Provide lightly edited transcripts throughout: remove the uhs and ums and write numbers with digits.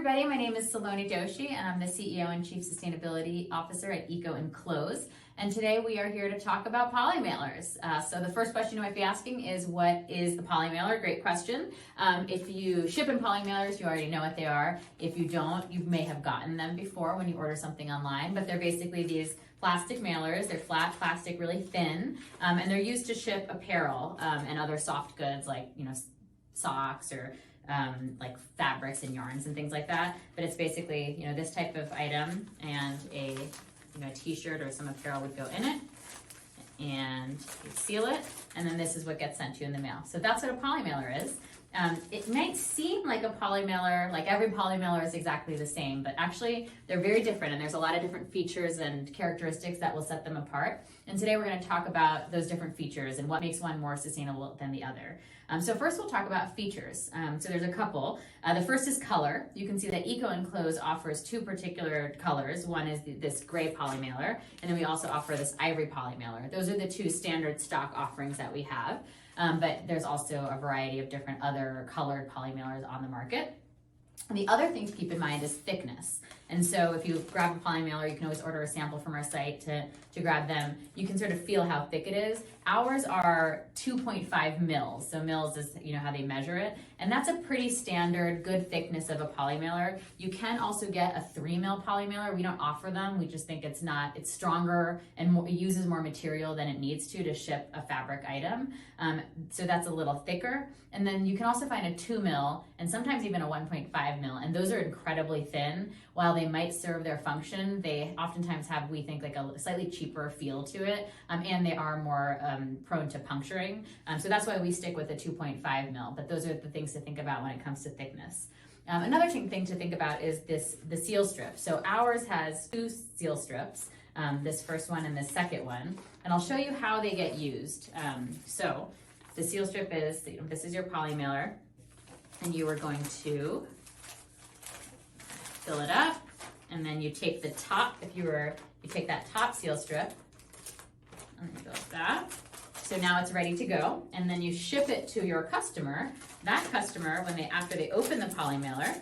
everybody, my name is Saloni Doshi and I'm the CEO and Chief Sustainability Officer at EcoEnclose. And today we are here to talk about polymailers. So the first question you might be asking is, what is the polymailer? Great question. If you ship in polymailers, you already know what they are. If you don't, you may have gotten them before when you order something online, but they're basically these plastic mailers. They're flat plastic, really thin, and they're used to ship apparel and other soft goods like, socks or like fabrics and yarns and things like that. But it's basically, this type of item, and a t-shirt or some apparel would go in it, and you seal it, and then this is what gets sent to you in the mail. So that's what a polymailer is. It might seem like a polymailer, like every polymailer is exactly the same, but actually they're very different, and there's a lot of different features and characteristics that will set them apart. And today we're going to talk about those different features and what makes one more sustainable than the other. So first we'll talk about features. So there's a couple. The first is color. You can see that EcoEnclose offers two particular colors. One is this gray polymailer, and then we also offer this ivory polymailer. Those are the two standard stock offerings that we have. But there's also a variety of different other colored polymailers on the market. And the other thing to keep in mind is thickness. And so if you grab a polymailer, you can always order a sample from our site to grab them. You can sort of feel how thick it is. Ours are 2.5 mils. So mils is how they measure it. And that's a pretty standard, good thickness of a polymailer. You can also get a 3 mil polymailer. We don't offer them. We just think it's stronger and it uses more material than it needs to ship a fabric item. So that's a little thicker. And then you can also find a 2 mil and sometimes even a 1.5 mil. And those are incredibly thin. While they might serve their function, they oftentimes have, we think, like a slightly cheaper feel to it, and they are more prone to puncturing. So that's why we stick with the 2.5 mil, but those are the things to think about when it comes to thickness. Another thing to think about is the seal strip. So ours has 2 seal strips, this first one and the second one, and I'll show you how they get used. So the seal strip is, this is your polymailer, and you are going to fill it up, and then you take the top, you take that top seal strip, and you go like that. So now it's ready to go, and then you ship it to your customer. That customer, after they open the polymailer,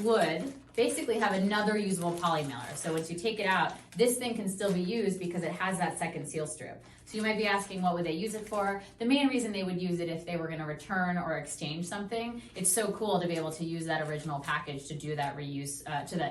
would basically have another usable polymailer. So once you take it out, this thing can still be used because it has that second seal strip. So you might be asking, what would they use it for? The main reason they would use it if they were going to return or exchange something. It's so cool to be able to use that original package to do that reuse,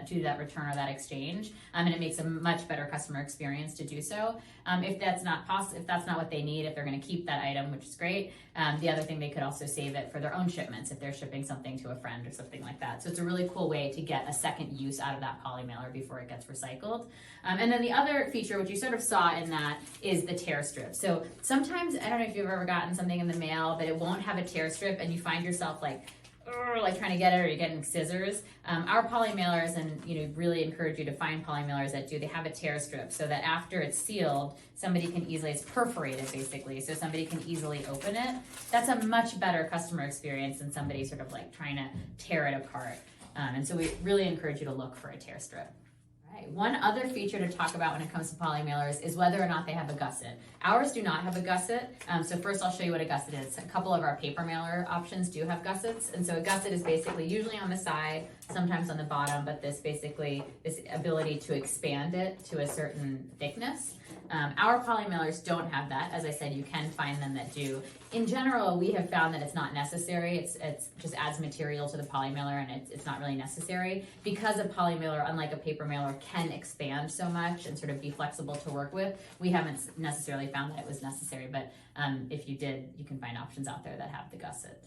do that return or that exchange, and it makes a much better customer experience to do so. If that's not possible, if that's not what they need, if they're going to keep that item, which is great. The other thing, they could also save it for their own shipments if they're shipping something to a friend or something like that. So it's a really cool way to get a second use out of that polymailer before it gets recycled. And then the other feature, which you sort of saw in that, is the tear strip. So sometimes, I don't know if you've ever gotten something in the mail, but it won't have a tear strip, and you find yourself like trying to get it, or you're getting scissors. Our polymailers, and really encourage you to find polymailers that do, they have a tear strip so that after it's sealed, somebody can easily, it's perforated basically, so somebody can easily open it. That's a much better customer experience than somebody sort of like trying to tear it apart. And so we really encourage you to look for a tear strip. Right. One other feature to talk about when it comes to polymailers is whether or not they have a gusset. Ours do not have a gusset. So first I'll show you what a gusset is. A couple of our paper mailer options do have gussets. And so a gusset is basically usually on the side, sometimes on the bottom, but this ability to expand it to a certain thickness. Our polymailers don't have that. As I said, you can find them that do. In general, we have found that it's not necessary. It's just adds material to the polymailer, and it's not really necessary, because a polymailer, unlike a paper mailer, can expand so much and sort of be flexible to work with. We haven't necessarily found that it was necessary, but if you did, you can find options out there that have the gusset.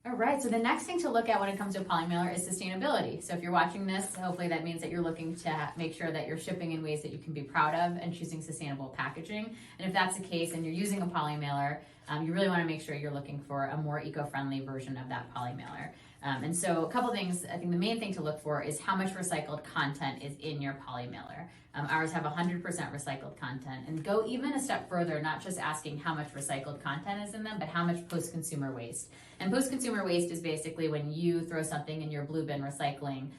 All right, so the next thing to look at when it comes to a polymailer is sustainability. So if you're watching this, hopefully that means that you're looking to make sure that you're shipping in ways that you can be proud of and choosing sustainable packaging. And if that's the case and you're using a polymailer, you really want to make sure you're looking for a more eco-friendly version of that polymailer. And so a couple things, I think the main thing to look for is how much recycled content is in your polymailer. Ours have 100% recycled content, and go even a step further, not just asking how much recycled content is in them, but how much post-consumer waste. And post-consumer waste is basically when you throw something in your blue bin recycling,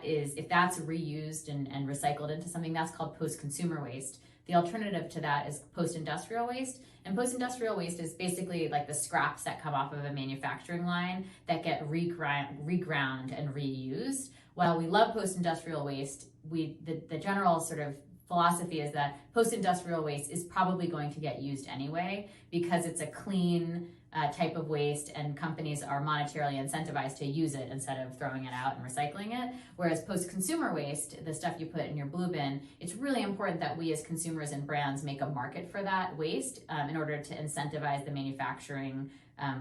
if that's reused and recycled into something, that's called post-consumer waste. The alternative to that is post-industrial waste, And post-industrial waste is basically like the scraps that come off of a manufacturing line that get reground and reused. While we love post-industrial waste, the general sort of philosophy is that post-industrial waste is probably going to get used anyway because it's a clean type of waste, and companies are monetarily incentivized to use it instead of throwing it out and recycling it. Whereas post-consumer waste, the stuff you put in your blue bin, it's really important that we as consumers and brands make a market for that waste in order to incentivize the manufacturing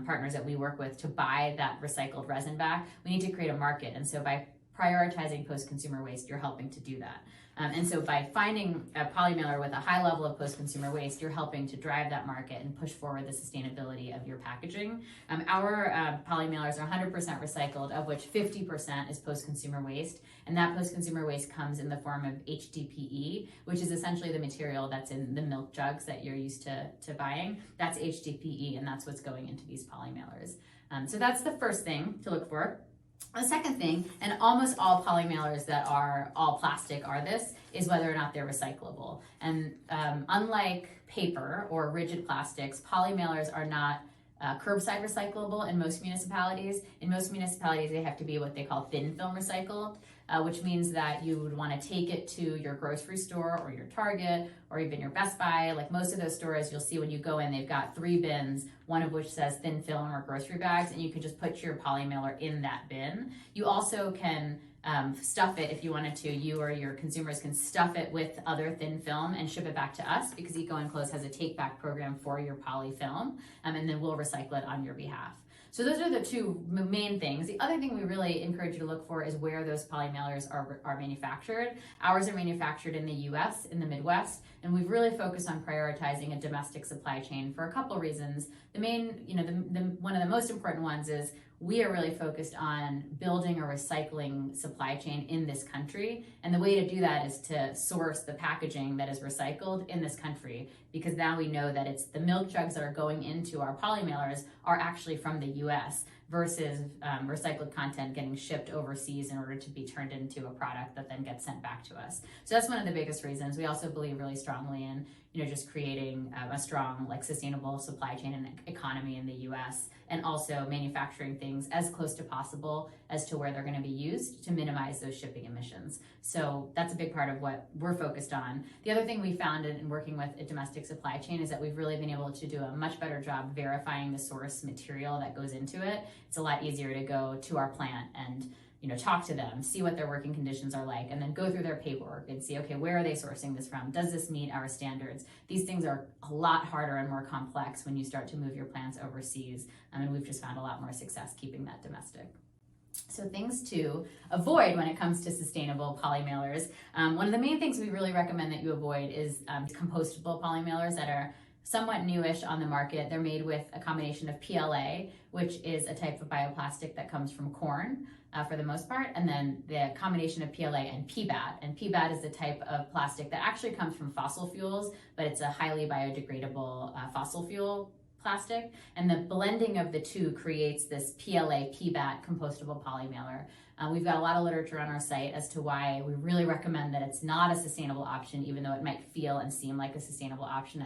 partners that we work with to buy that recycled resin back. We need to create a market, and so by prioritizing post-consumer waste, you're helping to do that. And so by finding a polymailer with a high level of post-consumer waste, you're helping to drive that market and push forward the sustainability of your packaging. Our polymailers are 100% recycled, of which 50% is post-consumer waste. And that post-consumer waste comes in the form of HDPE, which is essentially the material that's in the milk jugs that you're used to buying. That's HDPE, and that's what's going into these polymailers. So that's the first thing to look for. The second thing, and almost all polymailers that are all plastic are this, is whether or not they're recyclable. And unlike paper or rigid plastics, polymailers are not curbside recyclable in most municipalities. In most municipalities, they have to be what they call thin film recycled, which means that you would want to take it to your grocery store or your Target or even your Best Buy. Like most of those stores, you'll see when you go in, they've got 3 bins, one of which says thin film or grocery bags, and you can just put your polymailer in that bin. You also can stuff it if you wanted to. You or your consumers can stuff it with other thin film and ship it back to us because EcoEnclose has a take-back program for your poly film, and then we'll recycle it on your behalf. So those are the 2 main things. The other thing we really encourage you to look for is where those polymailers are manufactured. Ours are manufactured in the US, in the Midwest, and we've really focused on prioritizing a domestic supply chain for a couple reasons. The main, one of the most important ones is we are really focused on building a recycling supply chain in this country. And the way to do that is to source the packaging that is recycled in this country, because now we know that it's the milk jugs that are going into our polymailers are actually from the US versus recycled content getting shipped overseas in order to be turned into a product that then gets sent back to us. So that's one of the biggest reasons. We also believe really strongly in just creating a strong, sustainable supply chain and economy in the US, and also manufacturing things as close to possible as to where they're going to be used to minimize those shipping emissions. So that's a big part of what we're focused on. The other thing we found in working with a domestic supply chain is that we've really been able to do a much better job verifying the source material that goes into it. It's a lot easier to go to our plant and talk to them, see what their working conditions are like, and then go through their paperwork and see, okay, where are they sourcing this from? Does this meet our standards? These things are a lot harder and more complex when you start to move your plants overseas, and we've just found a lot more success keeping that domestic. So things to avoid when it comes to sustainable polymailers. One of the main things we really recommend that you avoid is compostable polymailers that are somewhat newish on the market. They're made with a combination of PLA, which is a type of bioplastic that comes from corn for the most part, and then the combination of PLA and PBAT. And PBAT is the type of plastic that actually comes from fossil fuels, but it's a highly biodegradable fossil fuel plastic. And the blending of the 2 creates this PLA PBAT compostable polymailer. We've got a lot of literature on our site as to why we really recommend that it's not a sustainable option, even though it might feel and seem like a sustainable option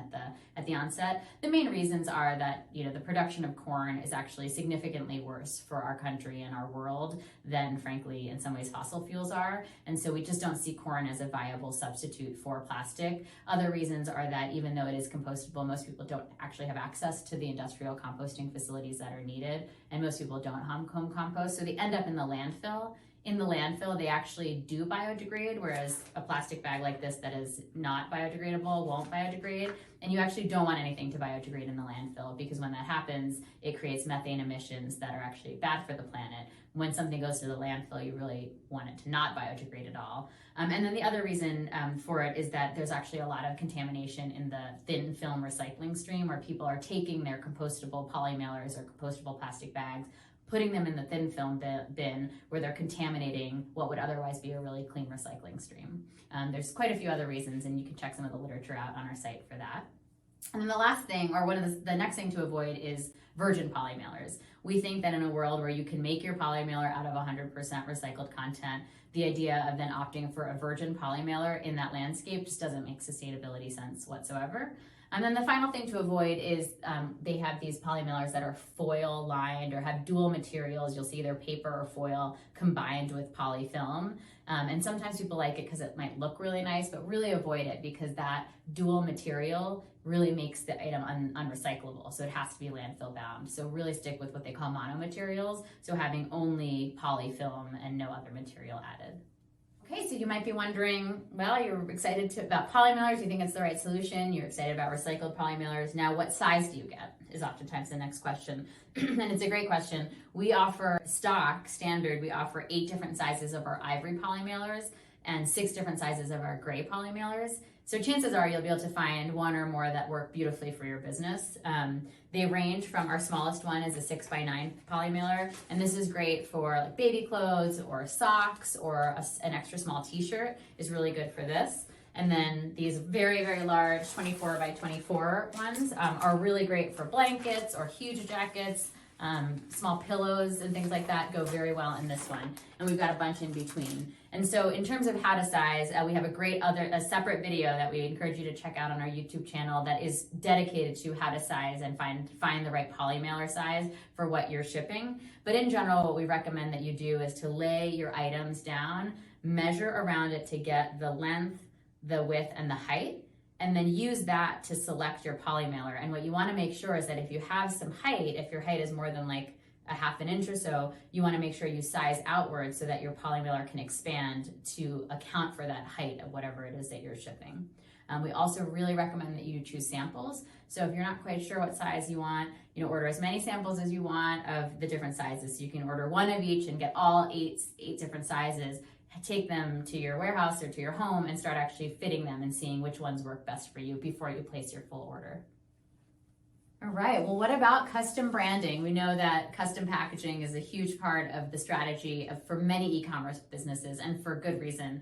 at the onset. The main reasons are that the production of corn is actually significantly worse for our country and our world than, frankly, in some ways fossil fuels are. And so we just don't see corn as a viable substitute for plastic. Other reasons are that even though it is compostable, most people don't actually have access to the industrial composting facilities that are needed, and most people don't home compost, so they end up in the landfill. In the landfill, they actually do biodegrade, whereas a plastic bag like this that is not biodegradable won't biodegrade. And you actually don't want anything to biodegrade in the landfill, because when that happens, it creates methane emissions that are actually bad for the planet. When something goes to the landfill, you really want it to not biodegrade at all. And then the other reason for it is that there's actually a lot of contamination in the thin film recycling stream, where people are taking their compostable polymailers or compostable plastic bags, putting them in the thin film bin where they're contaminating what would otherwise be a really clean recycling stream. There's quite a few other reasons, and you can check some of the literature out on our site for that. And then the last thing, or one of the next thing to avoid, is virgin polymailers. We think that in a world where you can make your polymailer out of 100% recycled content, the idea of then opting for a virgin polymailer in that landscape just doesn't make sustainability sense whatsoever. And then the final thing to avoid is they have these polymailers that are foil lined or have dual materials. You'll see either paper or foil combined with polyfilm. And sometimes people like it because it might look really nice, but really avoid it because that dual material really makes the item unrecyclable. So it has to be landfill bound. So really stick with what they call monomaterials. So having only polyfilm and no other material added. Okay, so you might be wondering, well, you're excited about polymailers, you think it's the right solution, you're excited about recycled polymailers. Now, what size do you get is oftentimes the next question. And it's a great question. We offer standard, we offer 8 different sizes of our ivory polymailers and 6 different sizes of our gray polymailers. So chances are you'll be able to find 1 or more that work beautifully for your business. They range from, our smallest one is a 6x9 polymailer, and this is great for like baby clothes or socks, or an extra small t-shirt is really good for this. And then these very, very large 24x24 ones are really great for blankets or huge jackets. Small pillows and things like that go very well in this one. And we've got a bunch in between. And so in terms of how to size, we have a separate video that we encourage you to check out on our YouTube channel that is dedicated to how to size and find the right polymailer size for what you're shipping. But in general, what we recommend that you do is to lay your items down, measure around it to get the length, the width, and the height, and then use that to select your polymailer. And what you want to make sure is that if you have some height, if your height is more than like a ½ inch or so, you want to make sure you size outwards so that your polymailer can expand to account for that height of whatever it is that you're shipping. We also really recommend that you choose samples. So if you're not quite sure what size you want, order as many samples as you want of the different sizes. So you can order 1 of each and get all eight different sizes. Take them to your warehouse or to your home and start actually fitting them and seeing which ones work best for you before you place your full order. All right, well, what about custom branding? We know that custom packaging is a huge part of the strategy for many e-commerce businesses, and for good reason.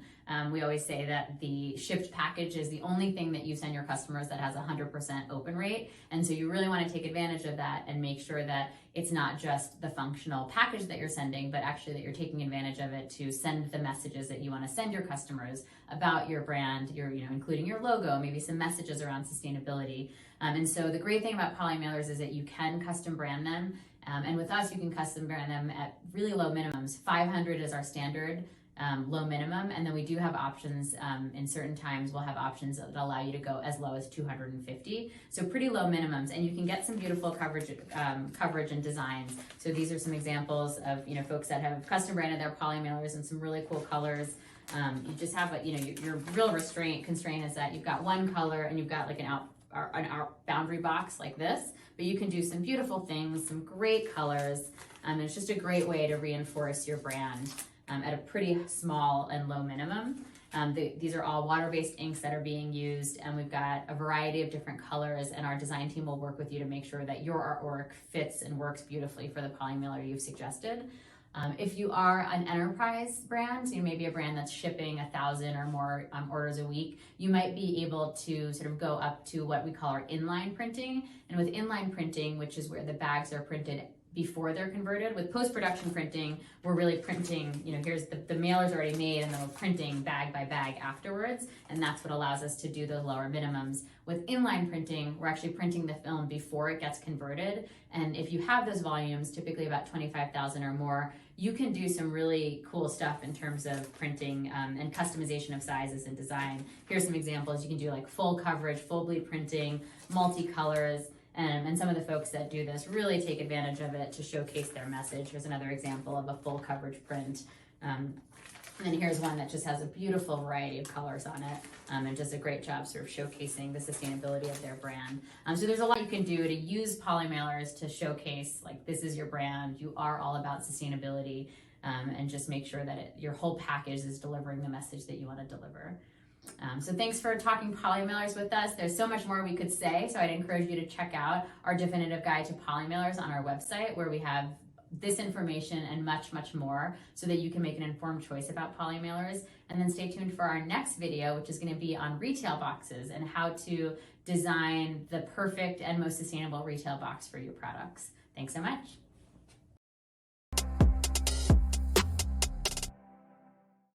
We always say that the shipped package is the only thing that you send your customers that has 100% open rate. And so you really want to take advantage of that and make sure that it's not just the functional package that you're sending, but actually that you're taking advantage of it to send the messages that you want to send your customers about your brand, including your logo, maybe some messages around sustainability. And so the great thing about polymailers is that you can custom brand them. And with us, you can custom brand them at really low minimums. 500 is our standard low minimum. And then we do have options in certain times. We'll have options that allow you to go as low as 250. So pretty low minimums. And you can get some beautiful coverage and designs. So these are some examples of, folks that have custom branded their polymailers in some really cool colors. You just have your real constraint is that you've got one color and you've got like an out boundary box like this, but you can do some beautiful things, some great colors. It's just a great way to reinforce your brand at a pretty small and low minimum. These are all water-based inks that are being used, and we've got a variety of different colors, and our design team will work with you to make sure that your artwork fits and works beautifully for the polymailer you've suggested. If you are an enterprise brand, so maybe a brand that's shipping 1,000 or more orders a week, you might be able to sort of go up to what we call our inline printing. And with inline printing, which is where the bags are printed before they're converted, with post-production printing, we're really printing, here's the mailer's already made, and then we're printing bag by bag afterwards, and that's what allows us to do those lower minimums. With inline printing, we're actually printing the film before it gets converted, and if you have those volumes, typically about 25,000 or more, you can do some really cool stuff in terms of printing and customization of sizes and design. Here's some examples. You can do like full coverage, full bleed printing, multicolors, and some of the folks that do this really take advantage of it to showcase their message. Here's another example of a full coverage print. And then here's one that just has a beautiful variety of colors on it and does a great job sort of showcasing the sustainability of their brand. So there's a lot you can do to use polymailers to showcase, like, this is your brand, you are all about sustainability, and just make sure that your whole package is delivering the message that you want to deliver. So thanks for talking polymailers with us. There's so much more we could say, so I'd encourage you to check out our definitive guide to polymailers on our website, where we have this information and much, much more so that you can make an informed choice about polymailers. And then stay tuned for our next video, which is going to be on retail boxes and how to design the perfect and most sustainable retail box for your products. Thanks so much.